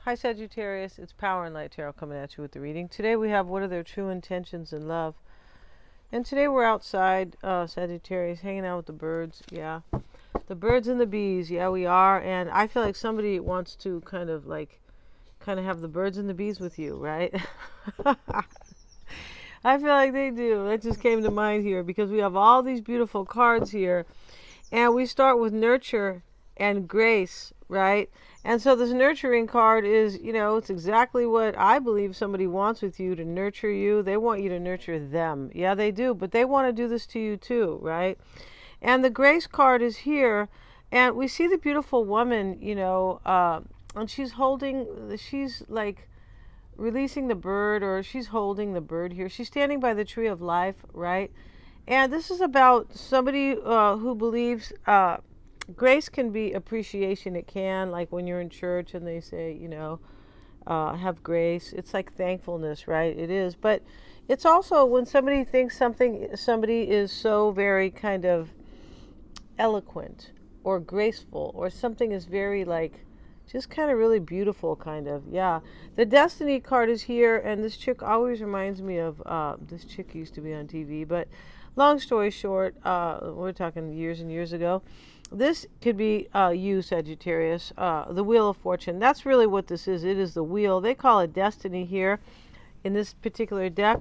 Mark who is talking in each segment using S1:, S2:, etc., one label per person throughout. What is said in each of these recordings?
S1: Hi Sagittarius, it's Power and Light Tarot coming at you with the reading. Today we have what are their true intentions in love. And today we're outside, Sagittarius, hanging out with the birds. Yeah, the birds and the bees. Yeah, we are. And I feel like somebody wants to kind of have the birds and the bees with you, right? I feel like they do. That just came to mind here because we have all these beautiful cards here. And we start with nurture and grace, right? And so this nurturing card is, it's exactly what I believe somebody wants with you, to nurture you. They want you to nurture them. Yeah, they do, but they want to do this to you too, right? And the grace card is here, and we see the beautiful woman, and she's like releasing the bird, or she's holding the bird here. She's standing by the tree of life, right? And this is about somebody who believes grace can be appreciation. It can, like when you're in church and they say, have grace. It's like thankfulness, right? It is. But it's also when somebody thinks somebody is so very kind of eloquent or graceful, or something is very like just kind of really beautiful, kind of. Yeah. The Destiny card is here, and this chick always reminds me of this chick used to be on TV. But long story short, we're talking years and years ago. This could be you, Sagittarius, the Wheel of Fortune. That's really what this is. It is the wheel. They call it destiny here in this particular deck.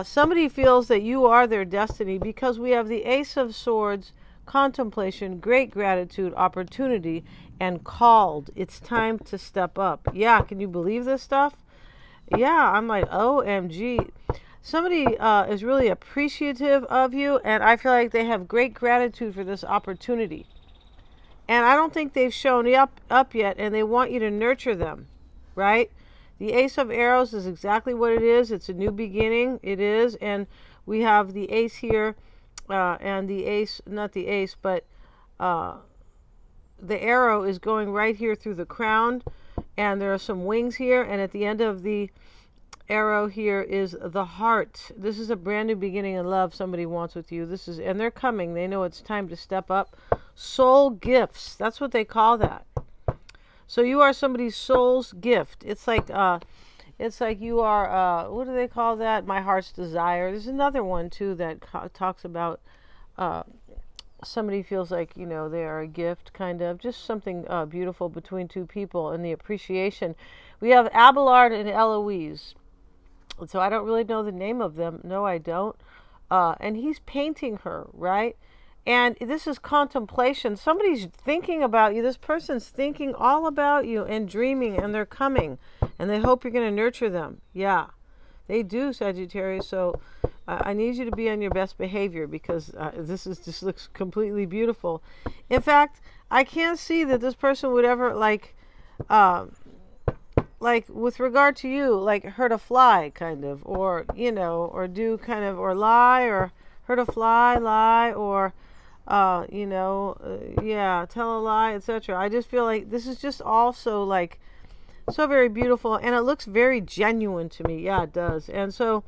S1: Somebody feels that you are their destiny because we have the Ace of Swords, contemplation, great gratitude, opportunity, and called. It's time to step up. Yeah, can you believe this stuff? Yeah, I'm like, OMG. Somebody is really appreciative of you, and I feel like they have great gratitude for this opportunity. And I don't think they've shown up yet, and they want you to nurture them, right? The Ace of Arrows is exactly what it is. It's a new beginning. It is. And we have the Ace here, and the Ace, not the Ace, but the arrow is going right here through the crown, and there are some wings here, and at the end of the arrow here is the heart. This is a brand new beginning in love somebody wants with you. And they're coming. They know it's time to step up. Soul gifts. That's what they call that. So you are somebody's soul's gift. It's like you are, what do they call that? My heart's desire. There's another one too that talks about somebody feels like, they are a gift, kind of. Just something beautiful between two people and the appreciation. We have Abelard and Eloise. So I don't really know the name of them. No, I don't. And he's painting her, right? And this is contemplation. Somebody's thinking about you. This person's thinking all about you and dreaming, and they're coming. And they hope you're going to nurture them. Yeah, they do, Sagittarius. So I need you to be on your best behavior because just looks completely beautiful. In fact, I can't see that this person would ever like with regard to you, like hurt a fly, kind of, or or do kind of, or lie, or hurt a fly, lie, or yeah, tell a lie, etc. I just feel like this is just also like so very beautiful, and it looks very genuine to me. Yeah, it does. And so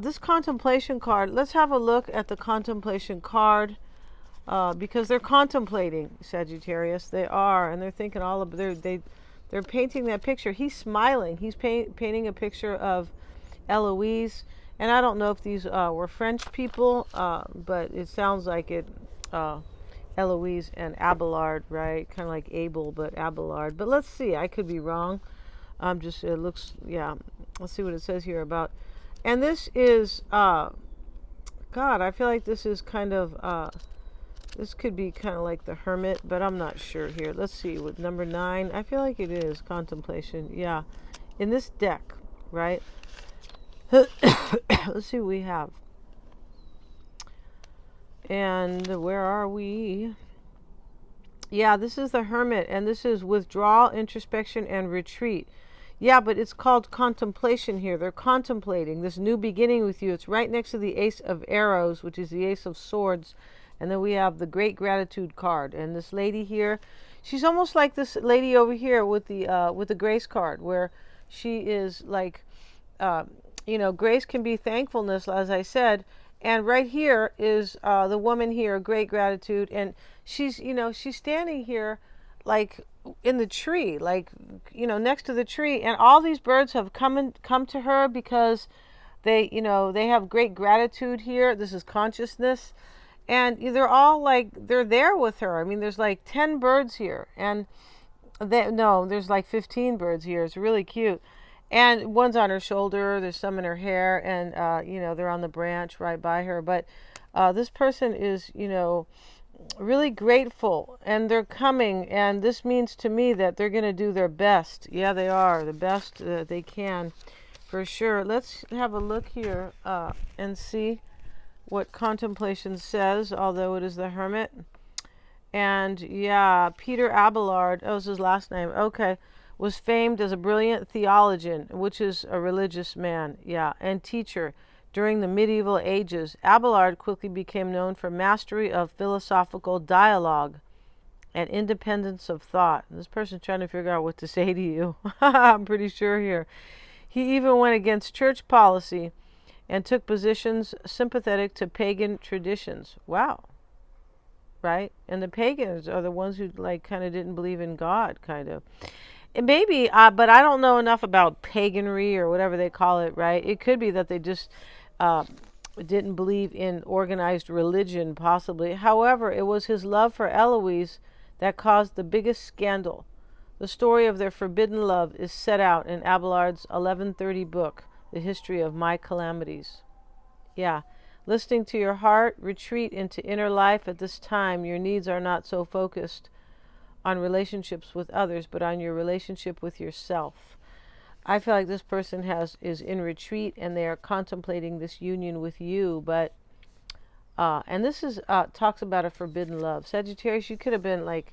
S1: this contemplation card, let's have a look at the contemplation card, because they're contemplating, Sagittarius. They are, and they're thinking all of they're painting that picture. He's smiling. He's painting a picture of Eloise. And I don't know if these were French people, but it sounds like it. Eloise and Abelard, right? Kind of like Abel, but Abelard. But let's see. I could be wrong. It looks, yeah. Let's see what it says here about. And this is, God, I feel like this is kind of, this could be kind of like the Hermit, but I'm not sure here. Let's see, with number 9, I feel like it is contemplation. Yeah, in this deck, right? Let's see what we have. And where are we? Yeah, this is the Hermit, and this is withdrawal, introspection, and retreat. Yeah, but it's called contemplation here. They're contemplating this new beginning with you. It's right next to the Ace of Arrows, which is the Ace of Swords. And then we have the Great Gratitude card. And this lady here, she's almost like this lady over here with the Grace card, where she is like, grace can be thankfulness, as I said. And right here is the woman here, Great Gratitude. And she's standing here like in the tree, like, you know, next to the tree, and all these birds have come to her because they, you know, they have great gratitude here. This is consciousness, and they're all like, they're there with her. I mean, there's like 10 birds here, and no, there's like 15 birds here. It's really cute. And one's on her shoulder, there's some in her hair, and you know, they're on the branch right by her. But this person is, you know, really grateful, and they're coming, and this means to me that they're going to do their best. Yeah, they are the best they can, for sure. Let's have a look here and see what contemplation says, although it is the Hermit. And yeah, Peter Abelard, oh, is his last name, okay, was famed as a brilliant theologian, which is a religious man, yeah, and teacher. During the medieval ages, Abelard quickly became known for mastery of philosophical dialogue and independence of thought. This person's trying to figure out what to say to you. I'm pretty sure here. He even went against church policy and took positions sympathetic to pagan traditions. Wow. Right? And the pagans are the ones who, like, kind of didn't believe in God, kind of. And maybe, but I don't know enough about paganry or whatever they call it, right? It could be that they just didn't believe in organized religion, possibly. However, it was his love for Eloise that caused the biggest scandal. The story of their forbidden love is set out in Abelard's 1130 book, The History of My Calamities. Yeah. Listening to your heart, retreat into inner life. At this time, your needs are not so focused on relationships with others, but on your relationship with yourself. I feel like this person is in retreat, and they are contemplating this union with you. But and this is talks about a forbidden love. Sagittarius, you could have been like,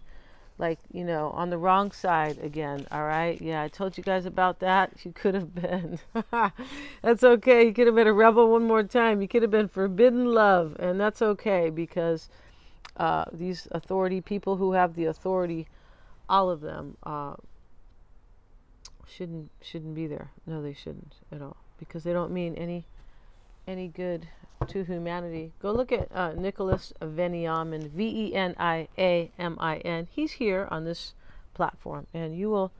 S1: you know, on the wrong side again. All right, yeah, I told you guys about that. You could have been. That's okay. You could have been a rebel one more time. You could have been forbidden love, and that's okay, because these authority people who have the authority, all of them shouldn't be there. No, they shouldn't at all, because they don't mean any good to humanity. Go look at Nicholas Veniamin, Veniamin. He's here on this platform, and you will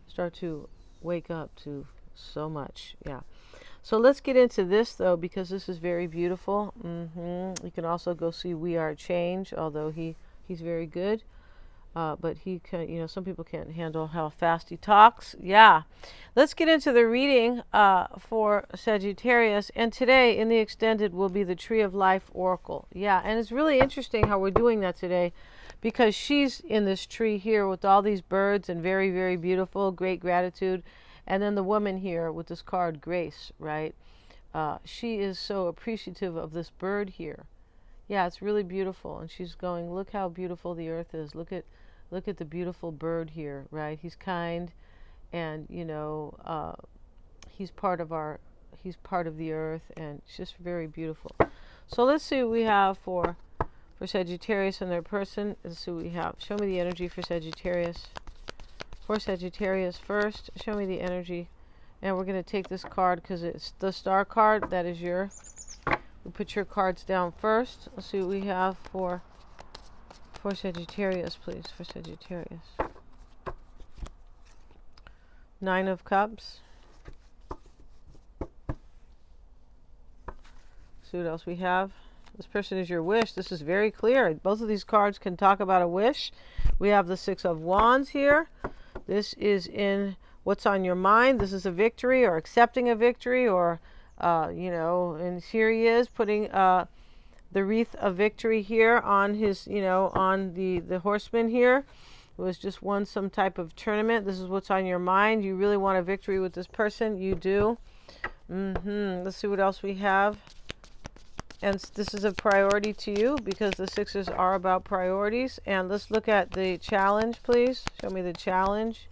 S1: start to wake up to so much. Yeah. So let's get into this, though, because this is very beautiful. You can also go see We Are Change, although he's very good. But he can, you know, some people can't handle how fast he talks. Yeah. Let's get into the reading for Sagittarius. And today, in the extended, will be the Tree of Life Oracle. Yeah. And it's really interesting how we're doing that today, because she's in this tree here with all these birds and very, very beautiful, great gratitude. And then the woman here with this card, Grace, right? She is so appreciative of this bird here. Yeah, it's really beautiful. And she's going, look how beautiful the earth is. Look at the beautiful bird here, right? He's kind, and, you know, he's part of the earth, and it's just very beautiful. So let's see what we have for Sagittarius and their person. Let's see what we have. Show me the energy for Sagittarius. For Sagittarius first, show me the energy. And we're going to take this card because it's the star card. That is we put your cards down first. Let's see what we have for Sagittarius, please. For Sagittarius. Nine of Cups. See what else we have. This person is your wish. This is very clear. Both of these cards can talk about a wish. We have the Six of Wands here. This is in what's on your mind. This is a victory, or accepting a victory, or you know, and here he is putting the wreath of victory here on his, you know, on the horseman here, who has just won some type of tournament. This is what's on your mind. You really want a victory with this person. You do. Let's see what else we have. And this is a priority to you, because the sixes are about priorities. And let's look at the challenge, please. Show me the challenge.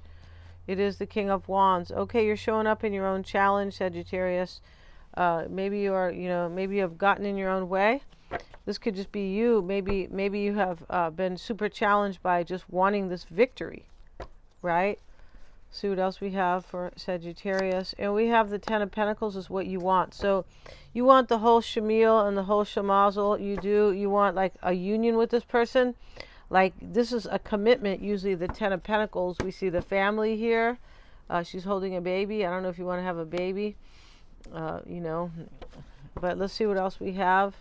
S1: It is the King of Wands. Okay, you're showing up in your own challenge, Sagittarius. Maybe you are, you know, maybe you have gotten in your own way. This could just be you. Maybe you have been super challenged by just wanting this victory, right? See what else we have for Sagittarius. And we have the Ten of Pentacles is what you want. So you want the whole shamil and the whole shamazel. You do. You want like a union with this person. like this is a commitment. Usually the Ten of Pentacles, we see the family here. She's holding a baby. I don't know if you want to have a baby, you know, but let's see what else we have.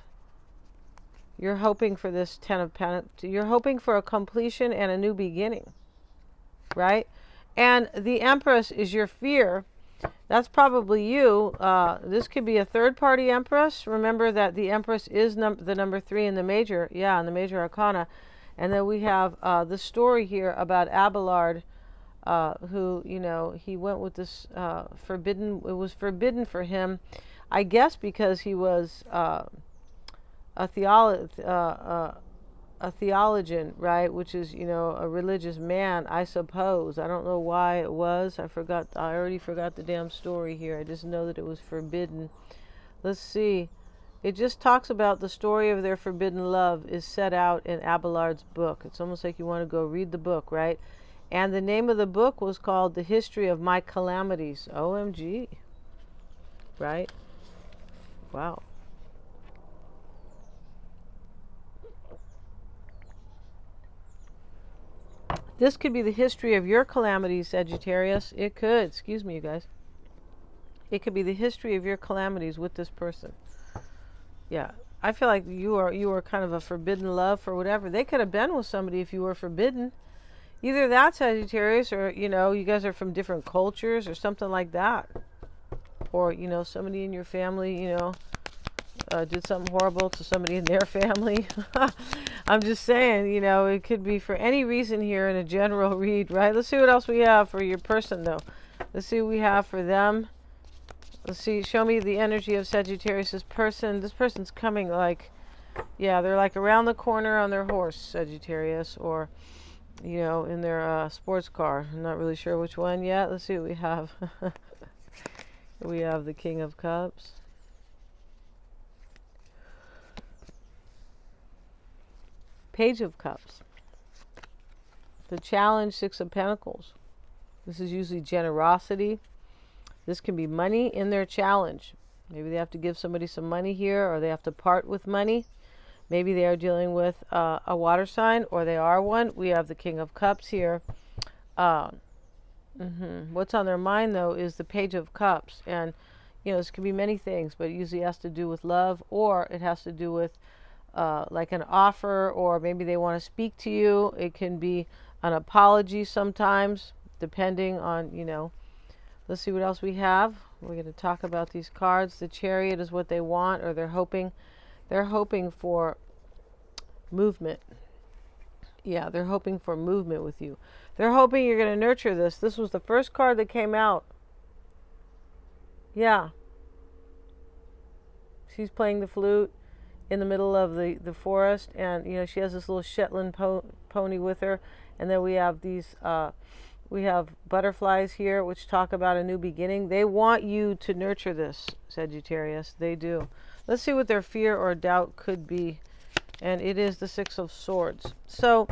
S1: You're hoping for this Ten of Pentacles. You're hoping for a completion and a new beginning, right? And the Empress is your fear. That's probably you. This could be a third-party Empress. Remember that the Empress is the number 3 in the major, in the major arcana. And then we have the story here about Abelard, who, you know, he went with this forbidden. It was forbidden for him, I guess, because he was a theologian, right? Which is, you know, a religious man, I suppose. I don't know why it was. I already forgot the damn story here. I just know that it was forbidden. Let's see. It just talks about the story of their forbidden love is set out in Abelard's book. It's almost like you want to go read the book, right? And the name of the book was called The History of My Calamities. OMG. Right? Wow. This could be the history of your calamities, Sagittarius. It could. Excuse me, you guys. It could be the history of your calamities with this person. Yeah. I feel like you are kind of a forbidden love for whatever. They could have been with somebody if you were forbidden. Either that, Sagittarius, or, you know, you guys are from different cultures or something like that. Or, you know, somebody in your family, you know, did something horrible to somebody in their family. I'm just saying, you know, it could be for any reason here in a general read, right? Let's see what else we have for your person, though. Let's see what we have for them. Let's see. Show me the energy of Sagittarius' person. This person's coming like, yeah, they're like around the corner on their horse, Sagittarius, or, you know, in their sports car. I'm not really sure which one yet. Let's see what we have. We have the King of Cups. Page of Cups. The Challenge, Six of Pentacles. This is usually generosity. This can be money in their challenge. Maybe they have to give somebody some money here, or they have to part with money. Maybe they are dealing with a water sign, or they are one. We have the King of Cups here. What's on their mind, though, is the Page of Cups. And, you know, this can be many things, but it usually has to do with love, or it has to do with like an offer, or maybe they want to speak to you. It can be an apology sometimes, depending on, you know. Let's see what else we have. We're going to talk about these cards. The Chariot is what they want, or they're hoping for movement. Yeah, they're hoping for movement with you. They're hoping you're going to nurture this. This was the first card that came out. Yeah. She's playing the flute in the middle of the forest, and, you know, she has this little Shetland pony with her. And then we have these we have butterflies here, which talk about a new beginning. They want you to nurture this, Sagittarius. They do. Let's see what their fear or doubt could be. And it is the Six of Swords. So,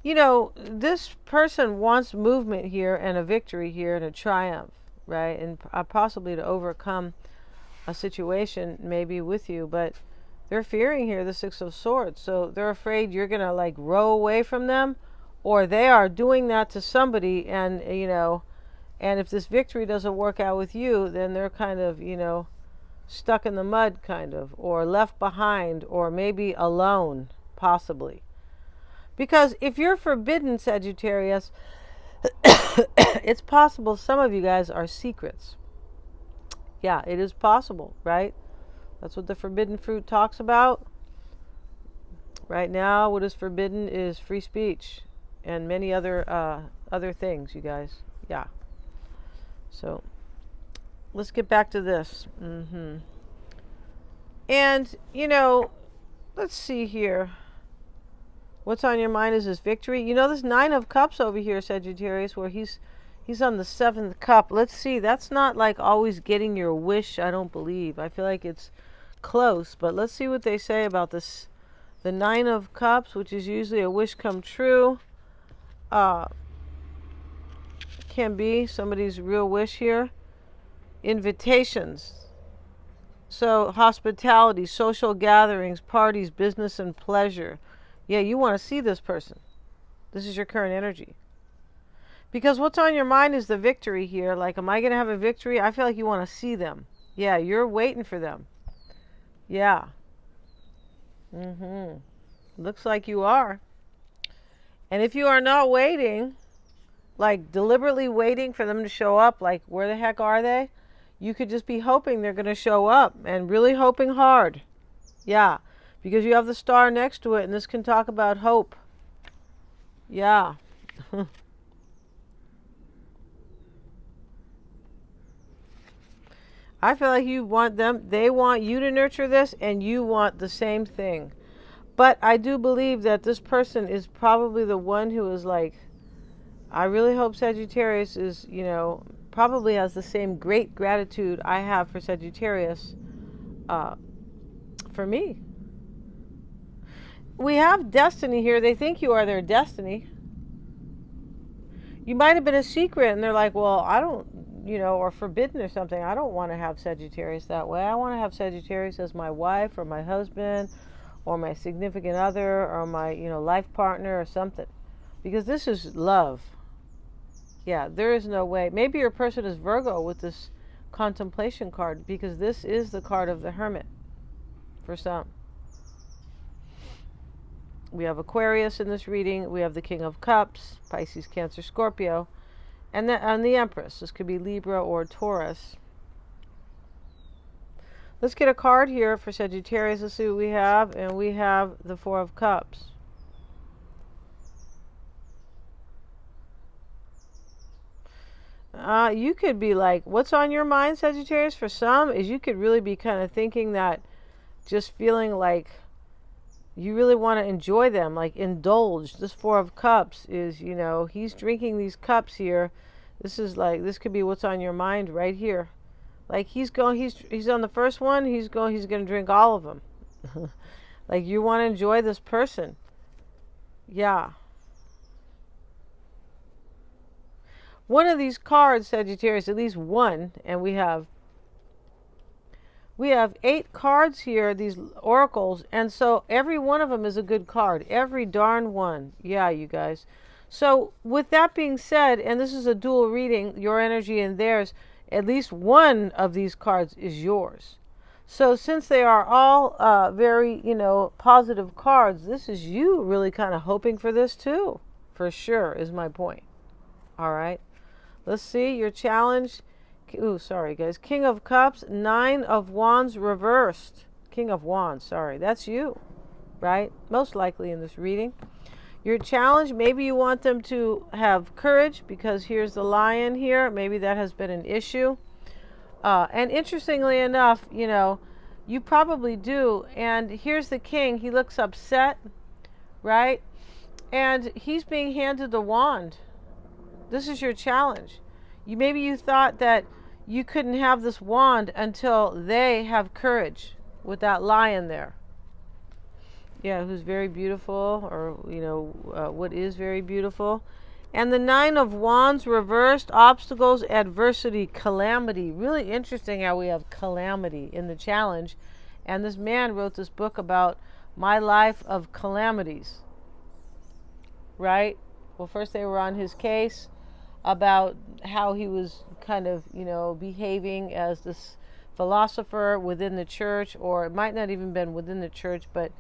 S1: you know, this person wants movement here, and a victory here, and a triumph, right? And possibly to overcome a situation maybe with you. But they're fearing here the Six of Swords. So they're afraid you're going to, like, row away from them. Or they are doing that to somebody, and, you know, and if this victory doesn't work out with you, then they're kind of, you know, stuck in the mud, kind of, or left behind, or maybe alone, possibly. Because if you're forbidden, Sagittarius, it's possible some of you guys are secrets. Yeah, it is possible, right? That's what the forbidden fruit talks about. Right now, what is forbidden is free speech. And many other things, you guys. Yeah. So let's get back to this. And, you know, let's see here. What's on your mind is his victory. You know, this Nine of Cups over here, Sagittarius, where he's on the 7th cup. Let's see. That's not like always getting your wish, I don't believe. I feel like it's close. But let's see what they say about this. The Nine of Cups, which is usually a wish come true. Can be somebody's real wish here. Invitations. So hospitality, social gatherings, parties, business, and pleasure. Yeah, you want to see this person. This is your current energy. Because what's on your mind is the victory here. Like, am I going to have a victory? I feel like you want to see them. Yeah, you're waiting for them. Yeah. Looks like you are. And if you are not waiting, like deliberately waiting for them to show up, like where the heck are they? You could just be hoping they're going to show up and really hoping hard. Yeah, because you have the star next to it, and this can talk about hope. Yeah. I feel like you want them, they want you to nurture this, and you want the same thing. But I do believe that this person is probably the one who is like, I really hope Sagittarius is, probably has the same great gratitude I have for Sagittarius for me. We have destiny here. They think you are their destiny. You might have been a secret, and they're like, well, I don't, or forbidden or something. I don't want to have Sagittarius that way. I want to have Sagittarius as my wife or my husband or my significant other or my, life partner or something. Because this is love. Yeah, there is no way. Maybe your person is Virgo with this contemplation card, because this is the card of the Hermit for some. We have Aquarius in this reading. We have the King of Cups, Pisces, Cancer, Scorpio, and the Empress. This could be Libra or Taurus. Let's get a card here for Sagittarius. Let's see what we have. And we have the Four of Cups. You could be like, what's on your mind, Sagittarius? For some is you could really be kind of thinking that, just feeling like you really want to enjoy them, like indulge. This Four of Cups is, he's drinking these cups here. This is like, this could be what's on your mind right here. Like he's on the first one, he's going to drink all of them. Like you want to enjoy this person. Yeah. One of these cards, Sagittarius, at least one, and we have 8 cards here, these oracles, and so every one of them is a good card. Every darn one. Yeah, you guys. So with that being said, and this is a dual reading, your energy and theirs, at least one of these cards is yours. So since they are all very, positive cards, this is you really kind of hoping for this too. For sure is my point. All right. Let's see your challenge. Ooh, sorry guys. King of Cups, 9 of Wands reversed. King of Wands, sorry. That's you, right? Most likely in this reading. Your challenge, maybe you want them to have courage, because here's the Lion here. Maybe that has been an issue. And interestingly enough, you probably do. And here's the King. He looks upset, right? And he's being handed the wand. This is your challenge. Maybe you thought that you couldn't have this wand until they have courage with that Lion there. Yeah, who's very beautiful, or, what is very beautiful. And the 9 of Wands reversed, obstacles, adversity, calamity. Really interesting how we have calamity in the challenge. And this man wrote this book about my life of calamities. Right? Well, first they were on his case about how he was kind of, behaving as this philosopher within the church, or it might not even been within the church, but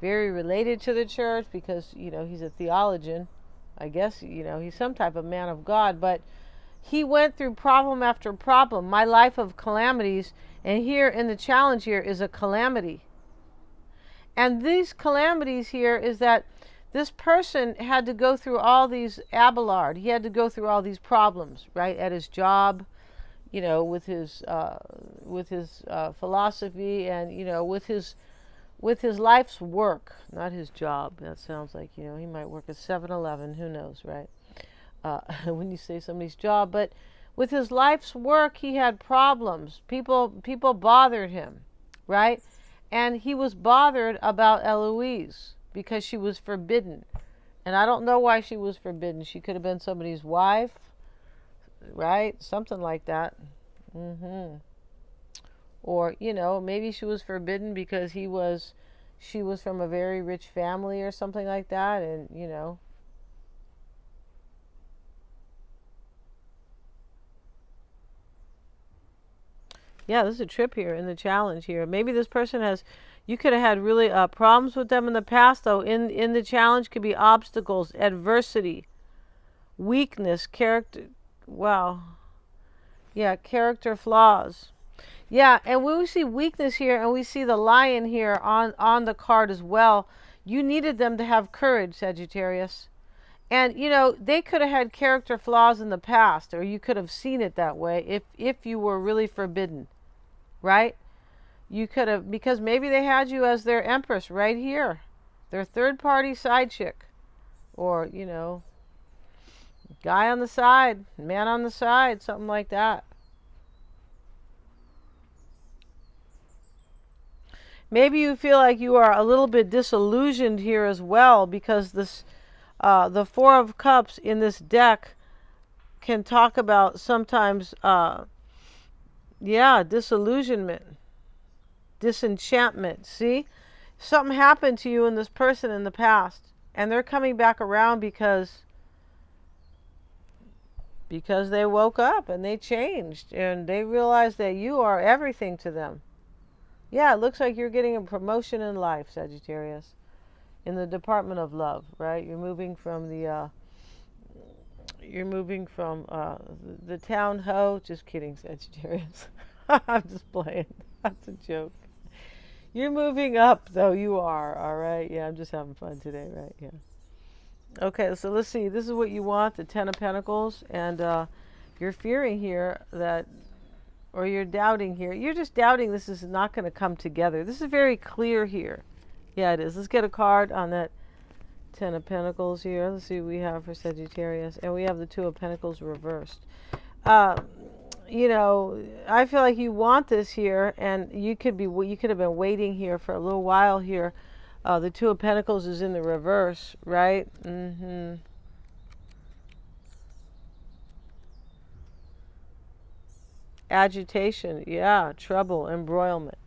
S1: very related to the church, because, he's a theologian. I guess, he's some type of man of God, but he went through problem after problem, my life of calamities, and here in the challenge here is a calamity. And these calamities here is that this person had to go through all these Abelard. He had to go through all these problems, right, at his job, with his philosophy, and with his life's work, not his job. That sounds like he might work at 7-Eleven. Who knows, right? When you say somebody's job, but with his life's work, he had problems. People bothered him, right? And he was bothered about Eloise, because she was forbidden. And I don't know why she was forbidden. She could have been somebody's wife, right? Something like that. Or, maybe she was forbidden because she was from a very rich family or something like that. And, Yeah, this is a trip here in the challenge here. Maybe this person has, you could have had really problems with them in the past, though. In the challenge could be obstacles, adversity, weakness, character. Wow. Yeah, character flaws. Yeah, and when we see weakness here and we see the lion here on the card as well, you needed them to have courage, Sagittarius. And you know, they could have had character flaws in the past, or you could have seen it that way if you were really forbidden, right? You could have, because maybe they had you as their empress right here, their third party side chick, or you know, guy on the side, man on the side, something like that. Maybe you feel like you are a little bit disillusioned here as well, because this the Four of Cups in this deck can talk about sometimes yeah, disillusionment, disenchantment. See, something happened to you and this person in the past, and they're coming back around because they woke up and they changed and they realized that you are everything to them. Yeah, it looks like you're getting a promotion in life, Sagittarius, in the department of love, right? You're moving from the town hoe. Just kidding, Sagittarius. I'm just playing. That's a joke. You're moving up, though. You are. All right. Yeah, I'm just having fun today, right? Yeah. Okay, so let's see. This is what you want, the Ten of Pentacles, and you're fearing here that, or you're doubting here. You're just doubting this is not going to come together. This is very clear here. Yeah, it is. Let's get a card on that Ten of Pentacles here. Let's see what we have for Sagittarius. And we have the Two of Pentacles reversed. You know, I feel like you want this here, and you could have been waiting here for a little while here. The Two of Pentacles is in the reverse, right? Agitation, yeah, trouble, embroilment.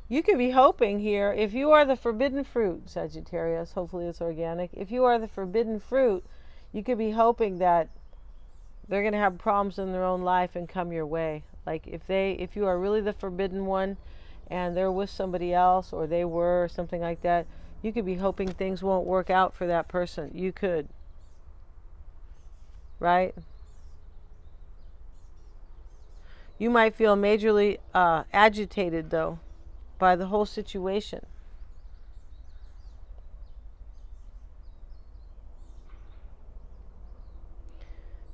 S1: You could be hoping here, if you are the forbidden fruit, Sagittarius, hopefully it's organic. If you are the forbidden fruit, you could be hoping that they're going to have problems in their own life and come your way. Like if you are really the forbidden one and they're with somebody else, or they were, or something like that, you could be hoping things won't work out for that person. You could. Right? You might feel majorly agitated, though, by the whole situation.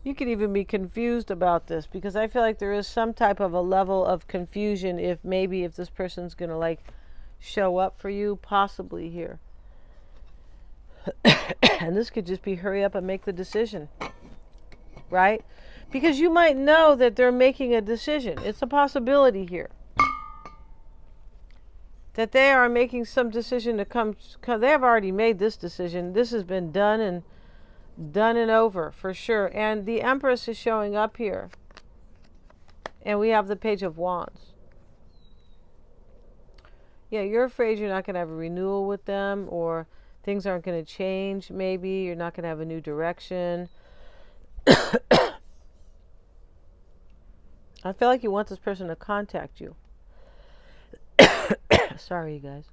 S1: You could even be confused about this, because I feel like there is some type of a level of confusion if this person's going to like show up for you, possibly here. And this could just be hurry up and make the decision, right? Because you might know that they're making a decision. It's a possibility here that they are making some decision to come. They have already made this decision. This has been done and over for sure. And the Empress is showing up here, and we have the Page of Wands. Yeah, you're afraid you're not going to have a renewal with them, or things aren't going to change. Maybe you're not going to have a new direction. I feel like you want this person to contact you. Sorry, you guys.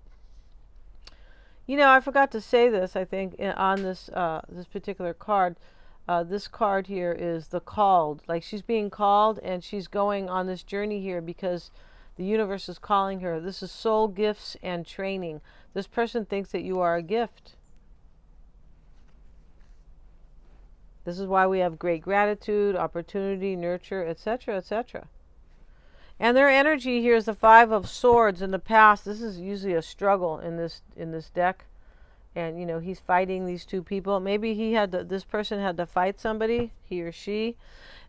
S1: You know, I forgot to say this, I think, on this this particular card. This card here is the called. Like, she's being called, and she's going on this journey here because the universe is calling her. This is soul gifts and training. This person thinks that you are a gift. This is why we have great gratitude, opportunity, nurture, etc., etc. And their energy here is the Five of Swords. In the past, this is usually a struggle in this deck. And, you know, he's fighting these two people. Maybe this person had to fight somebody, he or she.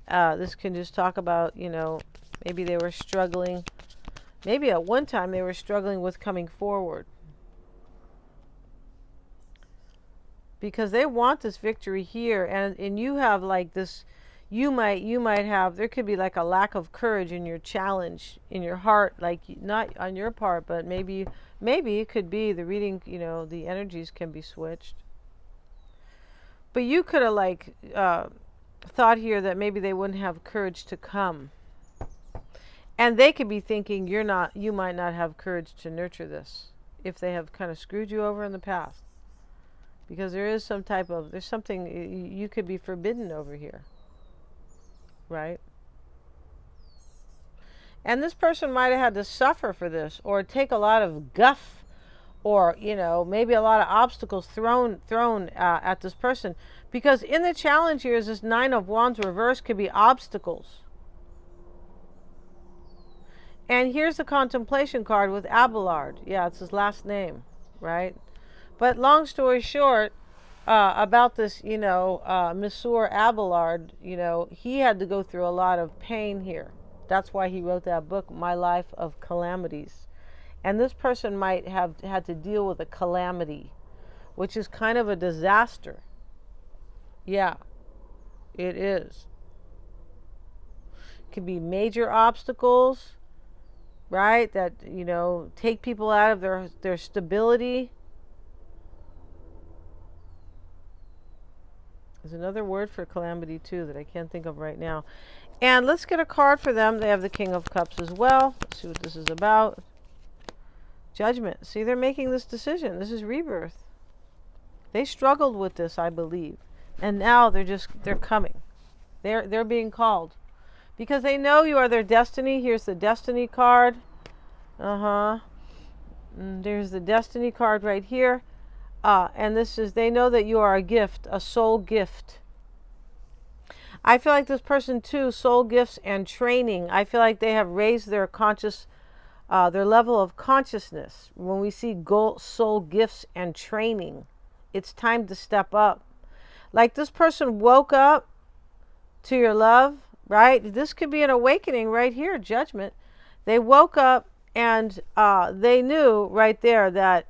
S1: This can just talk about, you know, maybe they were struggling. Maybe at one time they were struggling with coming forward, because they want this victory here, and you have like this. You might have, there could be like a lack of courage in your challenge, in your heart, like not on your part, but maybe it could be the reading, you know, the energies can be switched. But you could have like thought here that maybe they wouldn't have courage to come. And they could be thinking you might not have courage to nurture this if they have kind of screwed you over in the past. Because there's something you could be forbidden over here. Right? And this person might have had to suffer for this, or take a lot of guff, or maybe a lot of obstacles thrown at this person, because in the challenge here is this Nine of Wands reverse could be obstacles. And here's the Contemplation card with Abelard. Yeah, it's his last name, right? But long story short, about this, Monsieur Abelard, he had to go through a lot of pain here. That's why he wrote that book, My Life of Calamities. And this person might have had to deal with a calamity, which is kind of a disaster. Yeah, it is. It could be major obstacles, right? That, take people out of their stability. There's another word for calamity too that I can't think of right now. And let's get a card for them. They have the King of Cups as well. Let's see what this is about. Judgment. See, they're making this decision. This is rebirth. They struggled with this, I believe. And now they're coming. They're being called. Because they know you are their destiny. Here's the Destiny card. There's the Destiny card right here. And they know that you are a gift, a soul gift. I feel like this person too, soul gifts and training. I feel like they have raised their their level of consciousness. When we see soul gifts and training, it's time to step up. Like this person woke up to your love, right? This could be an awakening right here, judgment. They woke up and they knew right there that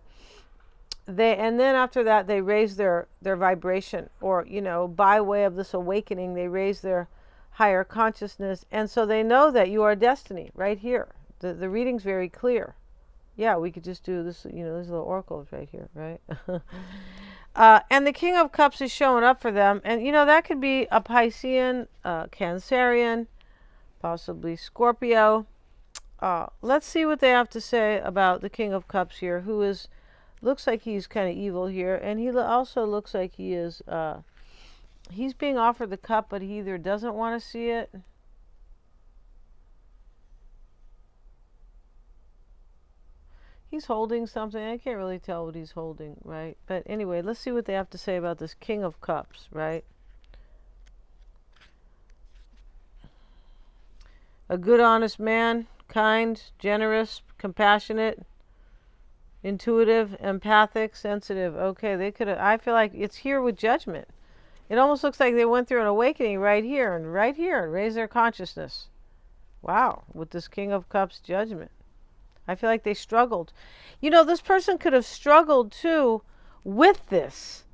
S1: and then after that they raised their vibration, or by way of this awakening they raised their higher consciousness, and so they know that you are destiny right here. The reading's very clear. Yeah, we could just do this, these little oracles right here, right? And the King of Cups is showing up for them, and that could be a Piscean, Cancerian, possibly Scorpio. Let's see what they have to say about the King of Cups here, who looks like he's kind of evil here, and he also looks like he is he's being offered the cup, but he either doesn't want to see it, he's holding something. I can't really tell what he's holding, right? But anyway, let's see what they have to say about this King of Cups, right? A good, honest man, kind, generous, compassionate, intuitive, empathic, sensitive. Okay, I feel like it's here with judgment. It almost looks like they went through an awakening right here and raised their consciousness. Wow, with this King of Cups judgment. I feel like they struggled. This person could have struggled too with this.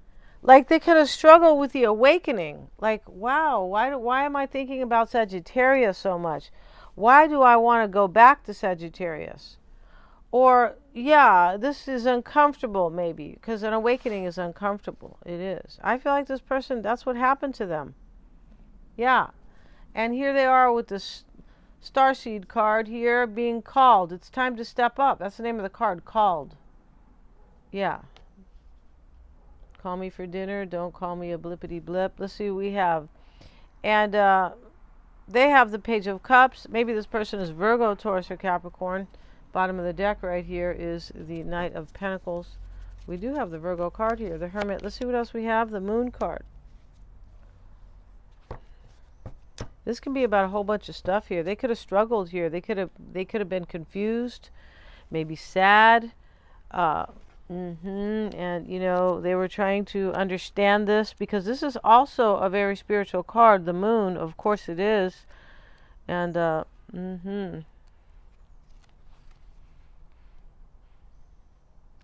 S1: Like they could have struggled with the awakening. Like, wow, why am I thinking about Sagittarius so much? Why do I want to go back to Sagittarius? Or, yeah, this is uncomfortable maybe, because an awakening is uncomfortable. It is. I feel like this person, that's what happened to them. Yeah. And here they are with this Starseed card here being called. It's time to step up. That's the name of the card, called. Yeah. Call me for dinner. Don't call me a blippity blip. Let's see what we have. And they have the Page of Cups. Maybe this person is Virgo, Taurus, or Capricorn. Bottom of the deck right here is the Knight of Pentacles. We do have the Virgo card here, the Hermit. Let's see what else we have. The Moon card. This can be about a whole bunch of stuff here. They could have struggled here. They could have been confused, maybe sad. And they were trying to understand this, because this is also a very spiritual card. The Moon, of course it is. And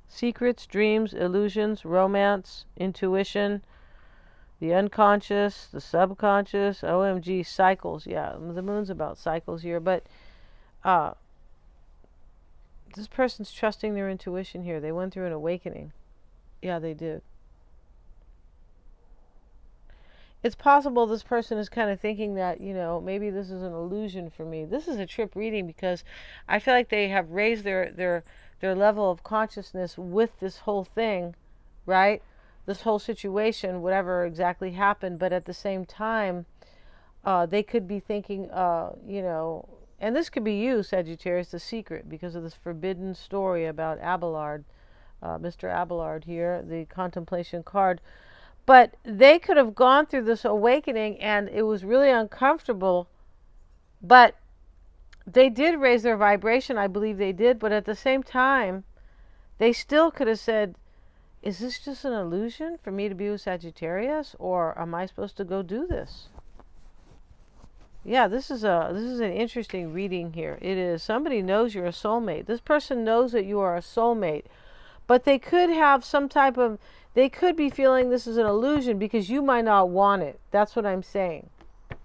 S1: secrets, dreams, illusions, romance, intuition, the unconscious, the subconscious, OMG, cycles. Yeah, the Moon's about cycles here, but this person's trusting their intuition here. They went through an awakening. Yeah, they did. It's possible this person is kind of thinking that, maybe this is an illusion for me. This is a trip reading because I feel like they have raised their level of consciousness with this whole thing, right? This whole situation, whatever exactly happened, but at the same time, they could be thinking, and this could be you, Sagittarius, the secret, because of this forbidden story about Abelard, Mr. Abelard here, the Contemplation Card. But they could have gone through this awakening and it was really uncomfortable, but they did raise their vibration. I believe they did, but at the same time, they still could have said, is this just an illusion for me to be with Sagittarius, or am I supposed to go do this? Yeah, this is an interesting reading here. It is. Somebody knows you're a soulmate. This person knows that you are a soulmate, but they could have some type of, they could be feeling this is an illusion because you might not want it. That's what I'm saying,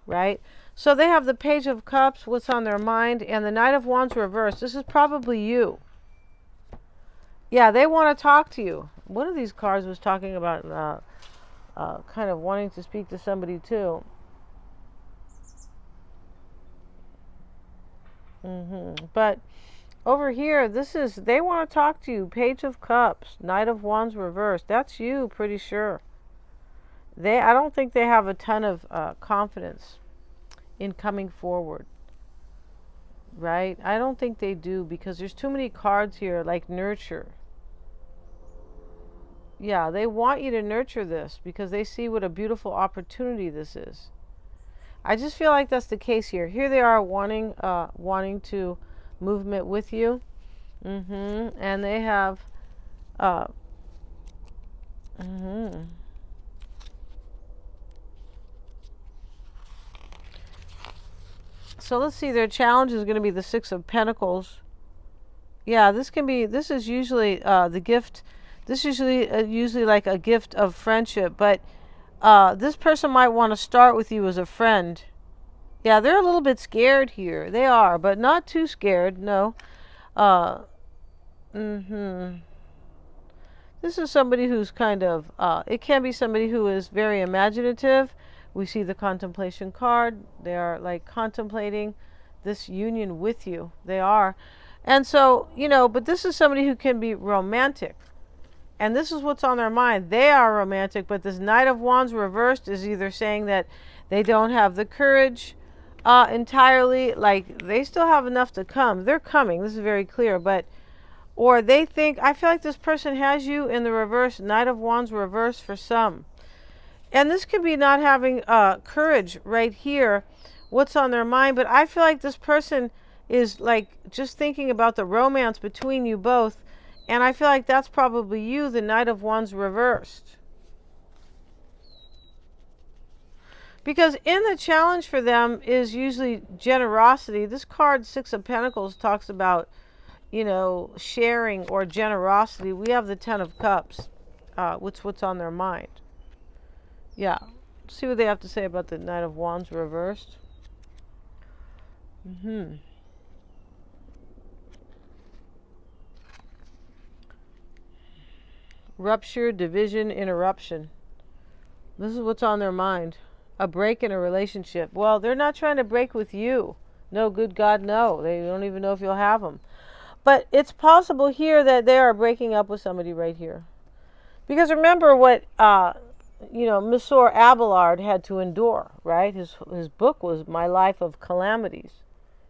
S1: right? So they have the Page of Cups, what's on their mind, and the Knight of Wands reversed. This is probably you. Yeah, they want to talk to you. One of these cards was talking about kind of wanting to speak to somebody too. But over here, they want to talk to you. Page of Cups, Knight of Wands reversed. That's you, pretty sure. I don't think they have a ton of confidence in coming forward. Right? I don't think they do, because there's too many cards here, like nurture. Yeah, they want you to nurture this because they see what a beautiful opportunity this is. I just feel like that's the case here. Here they are wanting to movement with you. And they have so let's see, their challenge is going to be the Six of Pentacles. Yeah, this is usually the gift. This is usually like a gift of friendship, but this person might want to start with you as a friend. Yeah, they're a little bit scared here. They are, but not too scared, no. This is somebody who's kind of, it can be somebody who is very imaginative. We see the Contemplation Card. They are like contemplating this union with you. They are. And so, but this is somebody who can be romantic. And this is what's on their mind. They are romantic, but this Knight of Wands reversed is either saying that they don't have the courage entirely, like they still have enough to come. They're coming. This is very clear, or they think, I feel like this person has you in the reverse, Knight of Wands reverse for some. And this could be not having courage right here, what's on their mind, but I feel like this person is like just thinking about the romance between you both. And I feel like that's probably you, the Knight of Wands reversed. Because in the challenge for them is usually generosity. This card, Six of Pentacles, talks about, sharing or generosity. We have the Ten of Cups, what's on their mind. Yeah. Let's see what they have to say about the Knight of Wands reversed. Rupture, division, interruption. This is what's on their mind. A break in a relationship. Well, they're not trying to break with you. No, good God, no. They don't even know if you'll have them. But it's possible here that they are breaking up with somebody right here. Because remember what, Monsieur Abelard had to endure, right? His book was My Life of Calamities.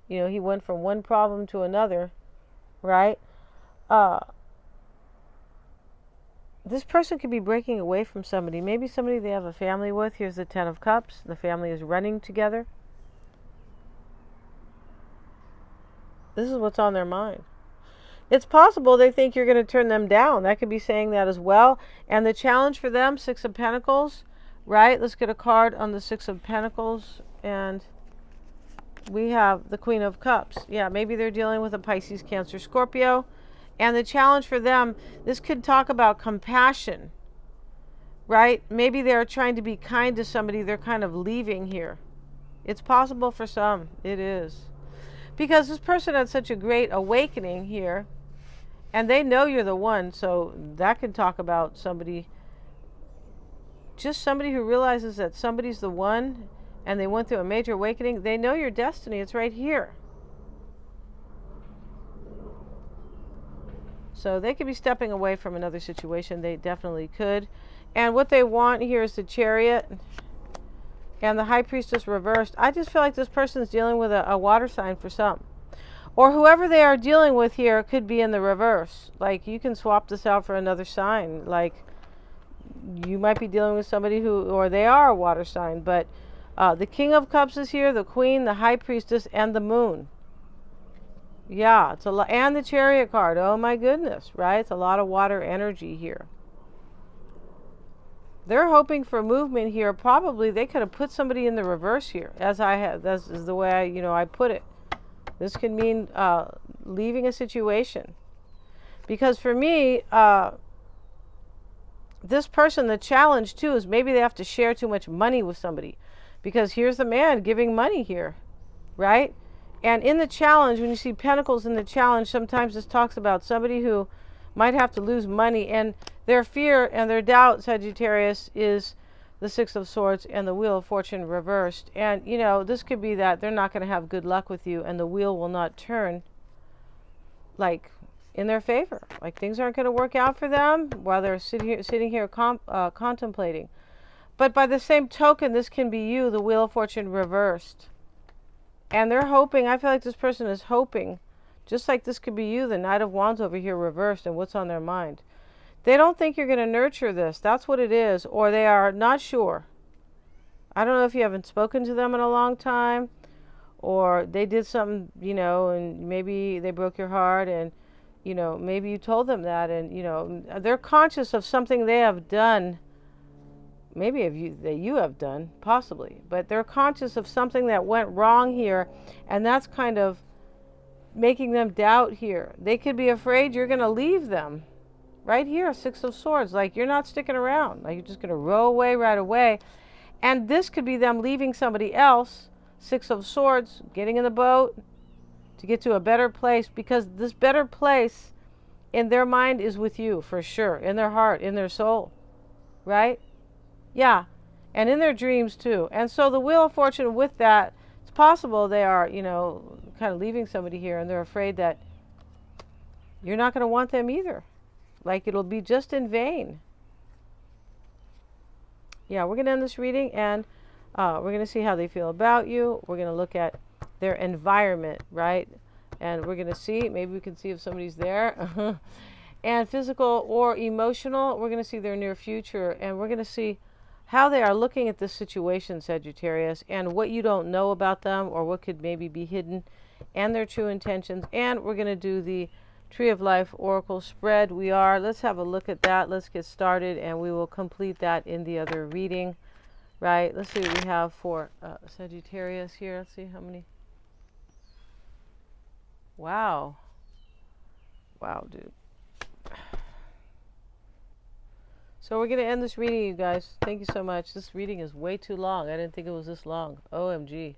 S1: He went from one problem to another, right? This person could be breaking away from somebody. Maybe somebody they have a family with. Here's the Ten of Cups. The family is running together. This is what's on their mind. It's possible they think you're going to turn them down. That could be saying that as well. And the challenge for them, Six of Pentacles, right? Let's get a card on the Six of Pentacles. And we have the Queen of Cups. Yeah, maybe they're dealing with a Pisces, Cancer, Scorpio. And the challenge for them, this could talk about compassion, right? Maybe they're trying to be kind to somebody. They're kind of leaving here. It's possible for some. It is. Because this person had such a great awakening here. And they know you're the one. So that can talk about somebody. just somebody who realizes that somebody's the one and they went through a major awakening. They know your destiny. It's right here. So they could be stepping away from another situation. They definitely could. And what they want here is the Chariot and the High Priestess reversed. I just feel like this person's dealing with a water sign for some. Or whoever they are dealing with here could be in the reverse. Like, you can swap this out for another sign. Like, you might be dealing with somebody who, or they are a water sign. But the King of Cups is here, the Queen, the High Priestess, and the Moon. Yeah, it's a lot. And the Chariot card. Oh my goodness, right? It's a lot of water energy here. They're hoping for movement here. Probably they could have put somebody in the reverse here, as I have. This is the way I put it. This could mean leaving a situation. Because for me, this person, the challenge too is maybe they have to share too much money with somebody. Because here's the man giving money here, right? And in the challenge, when you see pentacles in the challenge, sometimes this talks about somebody who might have to lose money. And their fear and their doubt, Sagittarius, is the Six of Swords and the Wheel of Fortune reversed. And, this could be that they're not going to have good luck with you and the wheel will not turn, like, in their favor. Like, things aren't going to work out for them while they're sitting here contemplating. But by the same token, this can be you, the Wheel of Fortune reversed. And they're hoping, I feel like this person is hoping, just like this could be you, the Knight of Wands over here reversed, and what's on their mind. They don't think you're going to nurture this. That's what it is. Or they are not sure. I don't know if you haven't spoken to them in a long time, or they did something, and maybe they broke your heart, and, maybe you told them that, and, they're conscious of something they have done. Maybe that you have done, possibly. But they're conscious of something that went wrong here, and that's kind of making them doubt here. They could be afraid you're going to leave them. Right here, Six of Swords, like you're not sticking around. Like you're just going to row away right away. And this could be them leaving somebody else, Six of Swords, getting in the boat to get to a better place. Because this better place in their mind is with you, for sure. In their heart, in their soul. Right? Yeah. And in their dreams, too. And so the Wheel of Fortune with that, it's possible they are, kind of leaving somebody here. And they're afraid that you're not going to want them either. Like it'll be just in vain. Yeah, we're going to end this reading and we're going to see how they feel about you. We're going to look at their environment, right? And we're going to see, maybe we can see if somebody's there. And physical or emotional, we're going to see their near future. And we're going to see how they are looking at this situation, Sagittarius, and what you don't know about them or what could maybe be hidden, and their true intentions. And we're going to do the Tree of Life Oracle spread. Let's have a look at that. Let's get started and we will complete that in the other reading, right? Let's see what we have for Sagittarius here. Let's see how many. Wow, dude. So we're going to end this reading, you guys. Thank you so much. This reading is way too long. I didn't think it was this long. OMG.